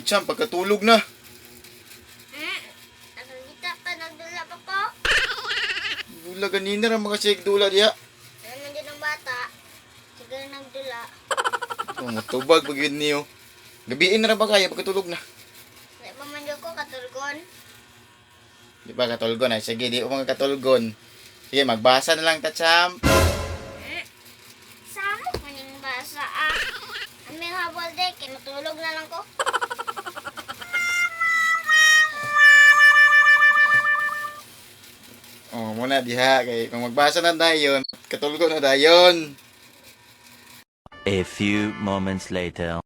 Uy, Cham, pagkatulog na. Nakagita ka, nagdula pa ko. Dula ganina ra mga sig dula diha. Ano man din ang bata. Siguro nagdula. Oh, matubag pag yun niyo. Gabiin na ra ba kaya pagkatulog na? Di pa man ko katulgon. Di ba katulgon ay? Sige, di o mga katulgon. Sige, magbasa na lang ta, Cham. Sama ko ning basa Aming habol de, kinutulog na lang ko. Oh, muna diha kay kung magbasa na dayon, katulgon na dayon. A few moments later.